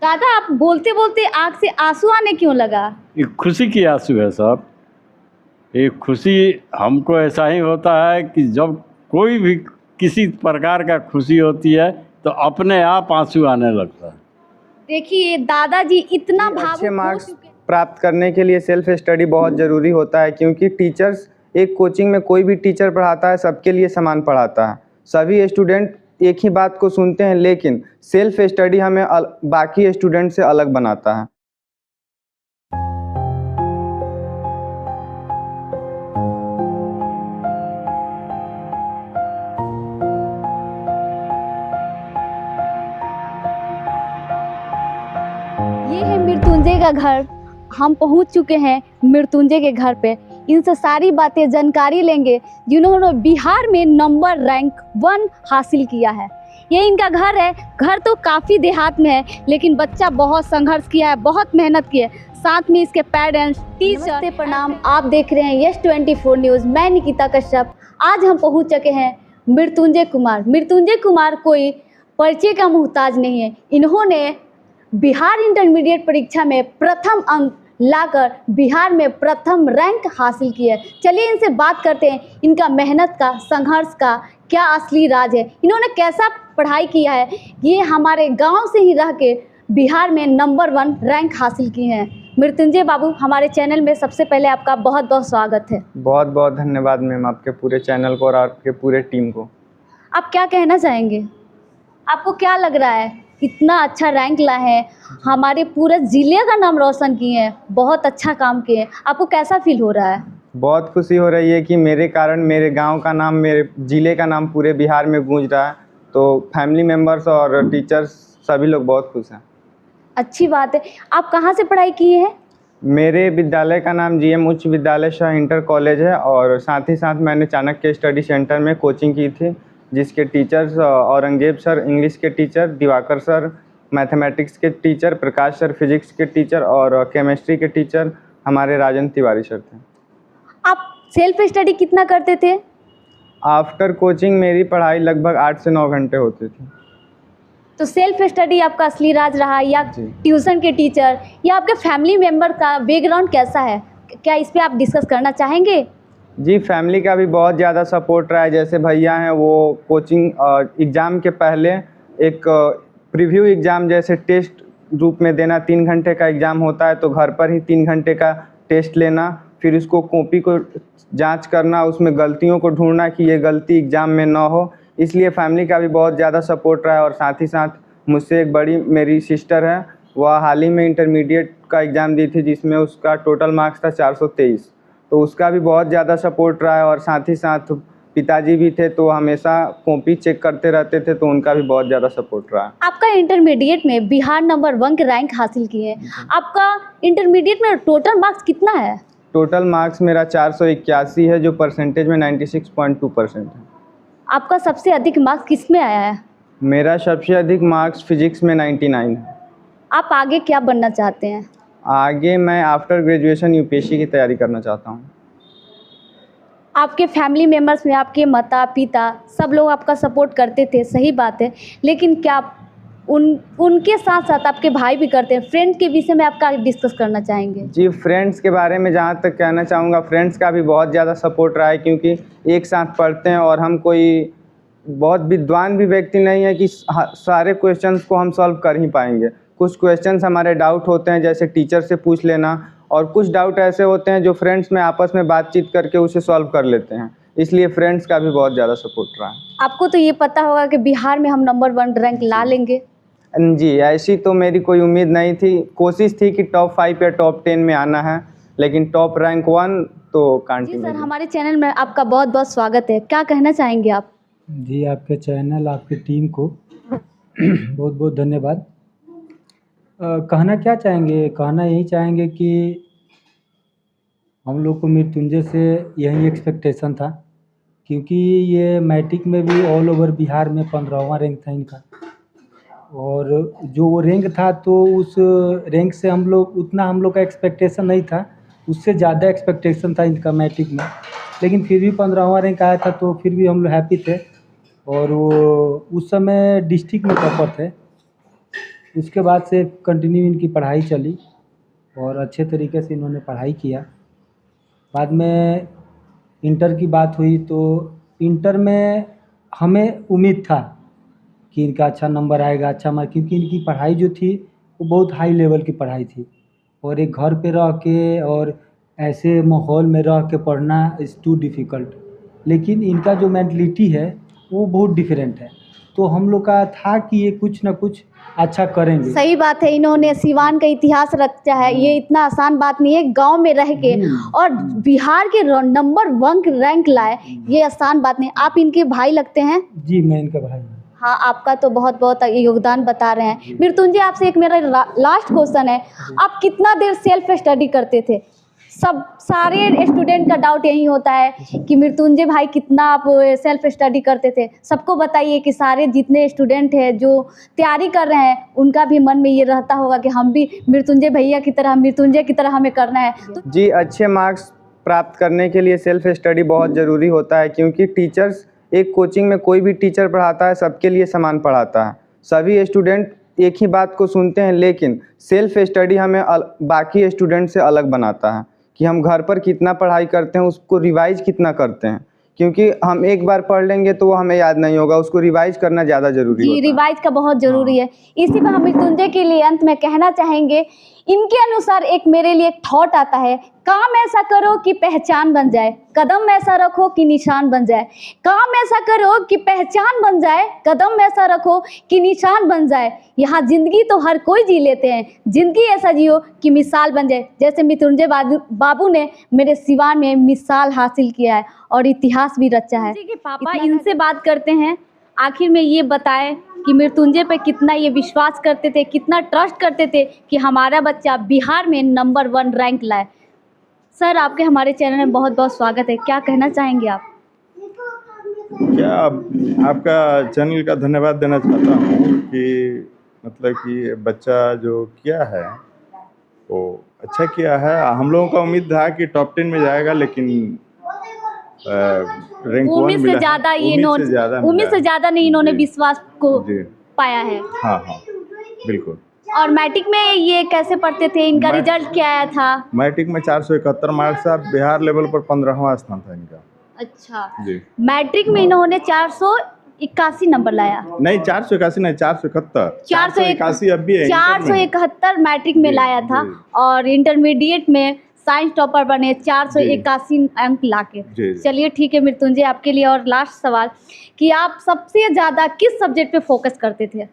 दादा, आप बोलते बोलते आंख से आंसू आने क्यों लगा? ये खुशी की आंसू है साहब। ये खुशी हमको ऐसा ही होता है कि जब कोई भी किसी प्रकार का खुशी होती है तो अपने आप आंसू आने लगता है। देखिए दादाजी इतना अच्छे भावुक हो मार्क्स चुके हैं। प्राप्त करने के लिए सेल्फ स्टडी बहुत ज़रूरी होता है, क्योंकि टीचर्स एक कोचिंग में कोई भी टीचर पढ़ाता है सबके लिए समान पढ़ाता है। सभी स्टूडेंट एक ही बात को सुनते हैं, लेकिन सेल्फ स्टडी हमें बाकी स्टूडेंट से अलग बनाता है। ये है मृत्युंजय का घर। हम पहुंच चुके हैं मृत्युंजय के घर पे। इनसे सारी बातें जानकारी लेंगे जिन्होंने बिहार में नंबर रैंक 1 हासिल किया है। ये इनका घर है। घर तो काफ़ी देहात में है, लेकिन बच्चा बहुत संघर्ष किया है, बहुत मेहनत की है। साथ में इसके पेरेंट्स, टीचर। प्रणाम, आप देख रहे हैं यस24 न्यूज़। मैं निकिता कश्यप। आज हम पहुंच चुके हैं मृत्युंजय कुमार। मृत्युंजय कुमार कोई परिचय का मोहताज नहीं है। इन्होंने बिहार इंटरमीडिएट परीक्षा में प्रथम अंक लाकर बिहार में प्रथम रैंक हासिल की है। चलिए इनसे बात करते हैं, इनका मेहनत का, संघर्ष का क्या असली राज है, इन्होंने कैसा पढ़ाई किया है। ये हमारे गांव से ही रह के बिहार में नंबर 1 रैंक हासिल की हैं। मृत्युंजय बाबू, हमारे चैनल में सबसे पहले आपका बहुत बहुत स्वागत है। बहुत बहुत धन्यवाद मैम, आपके पूरे चैनल को और आपके पूरे टीम को। आप क्या कहना चाहेंगे? आपको क्या लग रहा है, इतना अच्छा रैंक लाए हैं, हमारे पूरे ज़िले का नाम रोशन किए हैं, बहुत अच्छा काम किए हैं, आपको कैसा फील हो रहा है? बहुत खुशी हो रही है कि मेरे कारण मेरे गांव का नाम, मेरे ज़िले का नाम पूरे बिहार में गूंज रहा है। तो फैमिली मेम्बर्स और टीचर्स सभी लोग बहुत खुश हैं। अच्छी बात है। आप कहाँ से पढ़ाई किए हैं? मेरे विद्यालय का नाम जीएम उच्च विद्यालय शाह इंटर कॉलेज है, और साथ ही साथ मैंने चाणक्य स्टडी सेंटर में कोचिंग की थी, जिसके टीचर्स औरंगजेब सर इंग्लिश के टीचर, दिवाकर सर मैथमेटिक्स के टीचर, प्रकाश सर फिजिक्स के टीचर और केमिस्ट्री के टीचर हमारे राजन तिवारी सर थे। आप सेल्फ स्टडी कितना करते थे? आफ्टर कोचिंग मेरी पढ़ाई लगभग 8 से 9 घंटे होती थी। तो सेल्फ स्टडी आपका असली राज रहा, या जी। ट्यूशन के टीचर, या आपके फैमिली मेम्बर का बैकग्राउंड कैसा है, क्या इस पे आप डिस्कस करना चाहेंगे? जी, फैमिली का भी बहुत ज़्यादा सपोर्ट रहा है। जैसे भैया हैं, वो कोचिंग एग्ज़ाम के पहले एक प्रीव्यू एग्ज़ाम जैसे टेस्ट रूप में देना, 3 घंटे का एग्ज़ाम होता है, तो घर पर ही 3 घंटे का टेस्ट लेना, फिर उसको कॉपी को जांच करना, उसमें गलतियों को ढूंढना कि ये गलती एग्ज़ाम में ना हो। इसलिए फैमिली का भी बहुत ज़्यादा सपोर्ट रहा है। और साथ ही साथ मुझसे एक बड़ी मेरी सिस्टर है, वह हाल ही में इंटरमीडिएट का एग्ज़ाम दी थी, जिसमें उसका टोटल मार्क्स था 423, तो उसका भी बहुत ज़्यादा सपोर्ट रहा है। और साथ ही साथ पिताजी भी थे, तो हमेशा कॉपी चेक करते रहते थे, तो उनका भी बहुत ज़्यादा सपोर्ट रहा है। आपका इंटरमीडिएट में बिहार नंबर 1 के रैंक हासिल किए हैं। आपका इंटरमीडिएट में टोटल मार्क्स कितना है? टोटल मार्क्स मेरा 481 है, जो परसेंटेज में 96.2% है। आपका सबसे अधिक मार्क्स किस में आया है? मेरा सबसे अधिक मार्क्स फिजिक्स में 99 है। आप आगे क्या बनना चाहते हैं? आगे मैं आफ्टर ग्रेजुएशन यूपीएससी की तैयारी करना चाहता हूँ। आपके फैमिली मेम्बर्स में आपके माता पिता सब लोग आपका सपोर्ट करते थे, सही बात है, लेकिन क्या उनके साथ साथ आपके भाई भी करते हैं? फ्रेंड्स के विषय में आप क्या डिस्कस करना चाहेंगे? जी, फ्रेंड्स के बारे में जहाँ तक कहना चाहूँगा, फ्रेंड्स का भी बहुत ज़्यादा सपोर्ट रहा है, क्योंकि एक साथ पढ़ते हैं और हम कोई बहुत विद्वान भी व्यक्ति नहीं है कि सारे क्वेश्चंस को हम सॉल्व कर ही पाएंगे। कुछ क्वेश्चंस हमारे डाउट होते हैं, जैसे टीचर से पूछ लेना, और कुछ डाउट ऐसे होते हैं जो फ्रेंड्स में आपस में बातचीत करके उसे सॉल्व कर लेते हैं। इसलिए फ्रेंड्स का भी बहुत ज़्यादा सपोर्ट रहा है। आपको तो ये पता होगा कि बिहार में हम नंबर 1 रैंक ला लेंगे। जी, ऐसी तो मेरी कोई उम्मीद नहीं थी। कोशिश थी कि टॉप 5 या टॉप 10 में आना है, लेकिन टॉप रैंक 1 तो कांटी जी में। सर, हमारे चैनल में आपका बहुत बहुत स्वागत है। क्या कहना चाहेंगे आप? जी, आपके चैनल, आपकी टीम को बहुत बहुत धन्यवाद। कहना क्या चाहेंगे? कहना यही चाहेंगे कि हम लोग को मृत्युंजय से यही एक्सपेक्टेशन था, क्योंकि ये मैट्रिक में भी ऑल ओवर बिहार में 15वां रैंक था इनका, और जो वो रैंक था तो उस रैंक से हम लोग का एक्सपेक्टेशन नहीं था, उससे ज़्यादा एक्सपेक्टेशन था इनका मैट्रिक में, लेकिन फिर भी 15वां रैंक आया था, तो फिर भी हम लोग हैप्पी थे। और वो उस समय डिस्ट्रिक्ट में टॉपर थे, उसके बाद से कंटिन्यू इनकी पढ़ाई चली और अच्छे तरीके से इन्होंने पढ़ाई किया। बाद में इंटर की बात हुई तो इंटर में हमें उम्मीद था कि इनका अच्छा नंबर आएगा, अच्छा मार्क, क्योंकि इनकी पढ़ाई जो थी वो बहुत हाई लेवल की पढ़ाई थी और एक घर पे रह के और ऐसे माहौल में रह के पढ़ना इज़ टू डिफ़िकल्ट। लेकिन इनका जो मेंटलिटी है वो बहुत डिफरेंट है, तो हम लोग का था कि ये कुछ ना कुछ अच्छा करेंगे। सही बात है, इन्होंने सिवान का इतिहास रचा है, ये इतना आसान बात नहीं है। गांव में रह के और बिहार के नंबर 1 रैंक लाए, ये आसान बात नहीं। आप इनके भाई लगते हैं? जी, मैं इनका भाई हूँ। हाँ, आपका तो बहुत बहुत योगदान बता रहे हैं। मृत्युंजय, आपसे एक मेरा लास्ट क्वेश्चन है, आप कितना देर सेल्फ स्टडी करते थे? सब सारे स्टूडेंट का डाउट यही होता है कि मृत्युंजय भाई कितना आप सेल्फ स्टडी करते थे। सबको बताइए कि सारे जितने स्टूडेंट हैं जो तैयारी कर रहे हैं उनका भी मन में ये रहता होगा कि हम भी मृत्युंजय भैया की तरह, मृत्युंजय की तरह हमें करना है। तो जी, अच्छे मार्क्स प्राप्त करने के लिए सेल्फ स्टडी बहुत ज़रूरी होता है, क्योंकि टीचर्स, एक कोचिंग में कोई भी टीचर पढ़ाता है सबके लिए समान पढ़ाता है। सभी स्टूडेंट एक ही बात को सुनते हैं, लेकिन सेल्फ स्टडी हमें बाकी स्टूडेंट से अलग बनाता है कि हम घर पर कितना पढ़ाई करते हैं, उसको रिवाइज कितना करते हैं, क्योंकि हम एक बार पढ़ लेंगे तो वो हमें याद नहीं होगा, उसको रिवाइज करना ज़्यादा ज़रूरी होता है। रिवाइज का बहुत ज़रूरी है। इसी पर हम मृत्युंजय के लिए अंत में कहना चाहेंगे, इनके अनुसार एक मेरे लिए एक थॉट आता है, काम ऐसा करो कि पहचान बन जाए, कदम ऐसा रखो कि निशान बन जाए। काम ऐसा करो कि पहचान बन जाए, कदम ऐसा रखो कि निशान बन जाए। यहाँ ज़िंदगी तो हर कोई जी लेते हैं, ज़िंदगी ऐसा जियो कि मिसाल बन जाए। जैसे मृत्युंजय बाबू ने मेरे सिवान में मिसाल हासिल किया है और इतिहास भी रचा है। पापा, इनसे बात करते हैं, आखिर में ये बताएं कि मृत्युंजय पे कितना ये विश्वास करते थे, कितना ट्रस्ट करते थे कि हमारा बच्चा बिहार में नंबर 1 रैंक लाए। सर, आपके हमारे चैनल में बहुत बहुत स्वागत है, क्या कहना चाहेंगे आप? क्या आपका चैनल का धन्यवाद देना चाहता हूँ कि मतलब कि बच्चा जो किया है वो अच्छा किया है। हम लोगों का उम्मीद था कि टॉप 10 में जाएगा, लेकिन रैंक 1 उम्मीद से मिला। ज़्यादा उम्मीद से ज़्यादा नहीं इन्होंने विश्वास को जी पाया है। हाँ, बिल्कुल। और मैट्रिक में ये कैसे पढ़ते थे, इनका रिजल्ट क्या आया था? मैट्रिक में 471 मार्क्स था, बिहार लेवल पर 15वां स्थान था इनका। अच्छा जी। मैट्रिक में इन्होंने 481 नंबर लाया। नहीं, 481 नहीं, 471। 481 अब भी है। 471 मैट्रिक में लाया था और इंटरमीडिएट में साइंस टॉपर बने 481 अंक लाके। चलिए ठीक है मृत्युंजय, आपके लिए और लास्ट सवाल कि आप सबसे ज़्यादा किस सब्जेक्ट पे फोकस करते थे?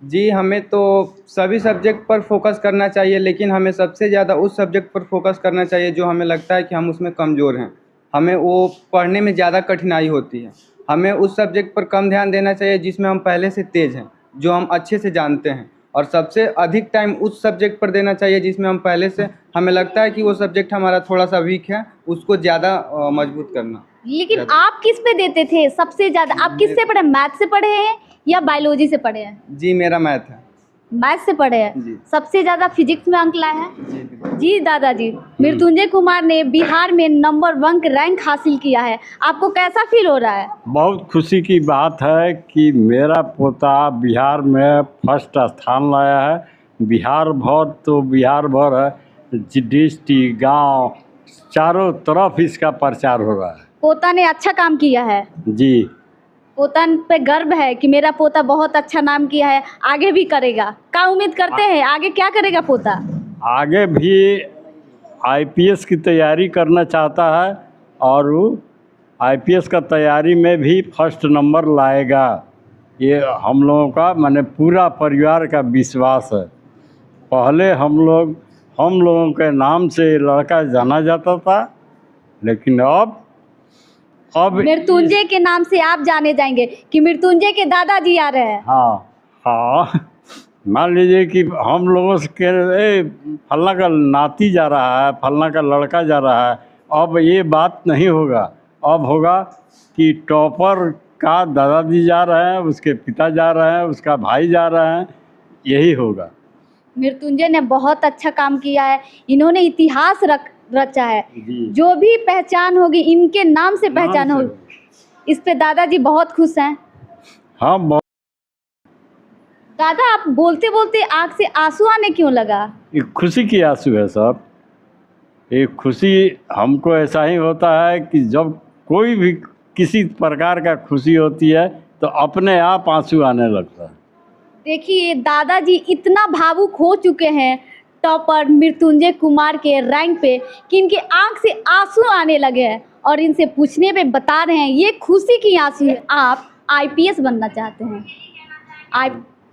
जी, हमें तो सभी सब्जेक्ट पर फोकस करना चाहिए, लेकिन हमें सबसे ज़्यादा उस सब्जेक्ट पर फोकस करना चाहिए जो हमें लगता है कि हम उसमें कमज़ोर हैं, हमें वो पढ़ने में ज़्यादा कठिनाई होती है। हमें उस सब्जेक्ट पर कम ध्यान देना चाहिए जिसमें हम पहले से तेज़ हैं, जो हम अच्छे से जानते हैं, और सबसे अधिक टाइम उस सब्जेक्ट पर देना चाहिए जिसमें हम पहले से, हमें लगता है कि वो सब्जेक्ट हमारा थोड़ा सा वीक है, उसको ज़्यादा मजबूत करना। लेकिन आप किस पे देते थे सबसे ज़्यादा? आप किससे पढ़े, मैथ से पढ़े हैं या बायोलॉजी से पढ़े हैं? जी, मेरा मैथ है। मैथ से पढ़े हैं। सबसे ज़्यादा फिजिक्स में अंक लाए हैं? जी दादाजी, मृत्युंजय कुमार ने बिहार में नंबर 1 रैंक हासिल किया है, आपको कैसा फील हो रहा है? बहुत खुशी की बात है कि मेरा पोता बिहार में फर्स्ट स्थान लाया है। बिहार भर है, डिस्ट्रिक्ट, गांव, चारों तरफ इसका प्रचार हो रहा है। पोता ने अच्छा काम किया है। जी, पोता पे गर्व है कि मेरा पोता बहुत अच्छा नाम किया है, आगे भी करेगा। क्या उम्मीद करते हैं, आगे क्या करेगा पोता? आगे भी आईपीएस की तैयारी करना चाहता है और वो आईपीएस का तैयारी में भी फर्स्ट नंबर लाएगा। ये हम लोगों का माने पूरा परिवार का विश्वास है। पहले हम लोगों के नाम से लड़का जाना जाता था, लेकिन अब मृत्युंजय के नाम से आप जाने जाएंगे कि मृत्युंजय के दादाजी आ रहे हैं। हाँ, मान लीजिए कि हम लोगों से कह रहे फलना का नाती जा रहा है, फलना का लड़का जा रहा है। अब ये बात नहीं होगा, अब होगा कि टॉपर का दादाजी जा रहे हैं, उसके पिता जा रहे हैं, उसका भाई जा रहे हैं, यही होगा। मृत्युंजय ने बहुत अच्छा काम किया है, इन्होंने इतिहास रचा है। जो भी पहचान होगी इनके नाम से पहचान होगी। इस पे दादाजी बहुत खुश हैं। हाँ, दादा आप बोलते बोलते आँख से आंसू आने क्यों लगा? ये खुशी की आंसू है साहब। ये खुशी हमको ऐसा ही होता है कि जब कोई भी किसी प्रकार का खुशी होती है तो अपने आप आंसू आने लगता है। देखिए दादाजी इतना भावुक हो चुके हैं टॉपर मृत्युंजय कुमार के रैंक पे कि इनके आंख से आंसू आने लगे हैं और इनसे पूछने पे बता रहे हैं ये खुशी की आंसू है। आप आईपीएस बनना चाहते हैं,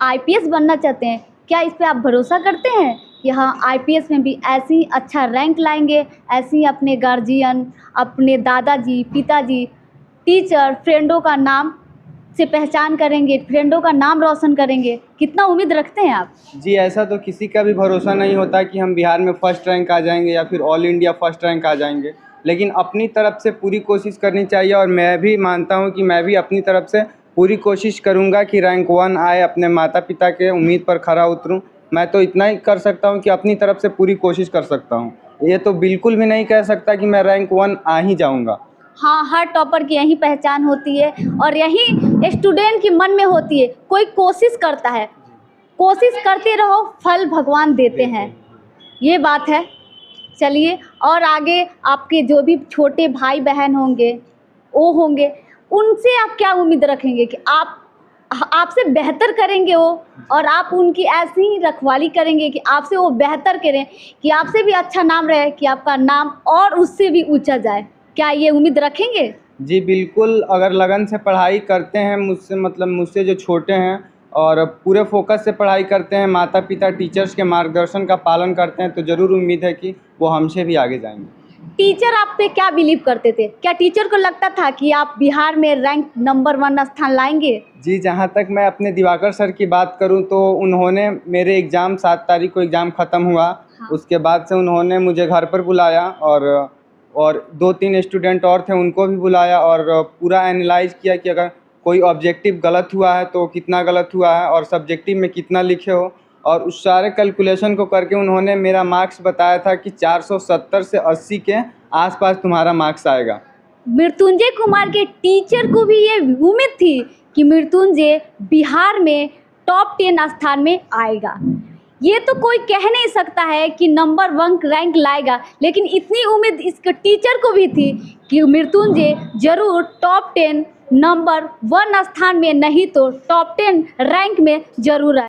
आईपीएस बनना चाहते हैं, क्या इस पे आप भरोसा करते हैं कि हाँ आईपीएस में भी ऐसे ही अच्छा रैंक लाएंगे, ऐसे ही अपने गार्जियन, अपने दादाजी, पिताजी, टीचर, फ्रेंडों का नाम से पहचान करेंगे, फ्रेंडों का नाम रोशन करेंगे? कितना उम्मीद रखते हैं आप? जी, ऐसा तो किसी का भी भरोसा नहीं होता कि हम बिहार में फर्स्ट रैंक आ जाएंगे या फिर ऑल इंडिया फर्स्ट रैंक आ जाएंगे, लेकिन अपनी तरफ से पूरी कोशिश करनी चाहिए और मैं भी मानता हूं कि मैं भी अपनी तरफ से पूरी कोशिश करूंगा कि रैंक 1 आए, अपने माता पिता के उम्मीद पर खरा उतरूं। मैं तो इतना ही कर सकता हूं कि अपनी तरफ से पूरी कोशिश कर सकता हूं। ये तो बिल्कुल भी नहीं कह सकता कि मैं रैंक 1 आ ही जाऊँगा। हाँ, हर टॉपर की यही पहचान होती है और यही स्टूडेंट के मन में होती है। कोई कोशिश करता है, कोशिश करते रहो, फल भगवान देते हैं, ये बात है। चलिए और आगे आपके जो भी छोटे भाई बहन होंगे, वो होंगे, उनसे आप क्या उम्मीद रखेंगे कि आपसे बेहतर करेंगे वो, और आप उनकी ऐसी ही रखवाली करेंगे कि आपसे वो बेहतर करें, कि आपसे भी अच्छा नाम रहे, कि आपका नाम और उससे भी ऊंचा जाए? क्या ये उम्मीद रखेंगे? जी बिल्कुल, अगर लगन से पढ़ाई करते हैं, मुझसे जो छोटे हैं और पूरे फोकस से पढ़ाई करते हैं, माता पिता टीचर्स के मार्गदर्शन का पालन करते हैं, तो ज़रूर उम्मीद है कि वो हमसे भी आगे जाएंगे। टीचर आप पे क्या बिलीव करते थे? क्या टीचर को लगता था कि आप बिहार में रैंक नंबर 1 स्थान लाएंगे? जी, जहाँ तक मैं अपने दिवाकर सर की बात करूँ तो उन्होंने मेरे एग्ज़ाम 7 तारीख को एग्ज़ाम ख़त्म हुआ। हाँ। उसके बाद से उन्होंने मुझे घर पर बुलाया और 2-3 स्टूडेंट और थे, उनको भी बुलाया और पूरा एनालाइज़ किया कि अगर कोई ऑब्जेक्टिव गलत हुआ है तो कितना गलत हुआ है और सब्जेक्टिव में कितना लिखे हो, और उस सारे कैलकुलेशन को करके उन्होंने मेरा मार्क्स बताया था कि 470 से 80 के आसपास तुम्हारा मार्क्स आएगा। मृत्युंजय कुमार के टीचर को भी ये उम्मीद थी कि मृत्युंजय बिहार में टॉप 10 स्थान में आएगा। ये तो कोई कह नहीं सकता है कि नंबर 1 रैंक लाएगा, लेकिन इतनी उम्मीद इसके टीचर को भी थी कि मृत्युंजय जरूर टॉप 10 नंबर 1 स्थान में नहीं तो टॉप 10 रैंक में जरूर आए।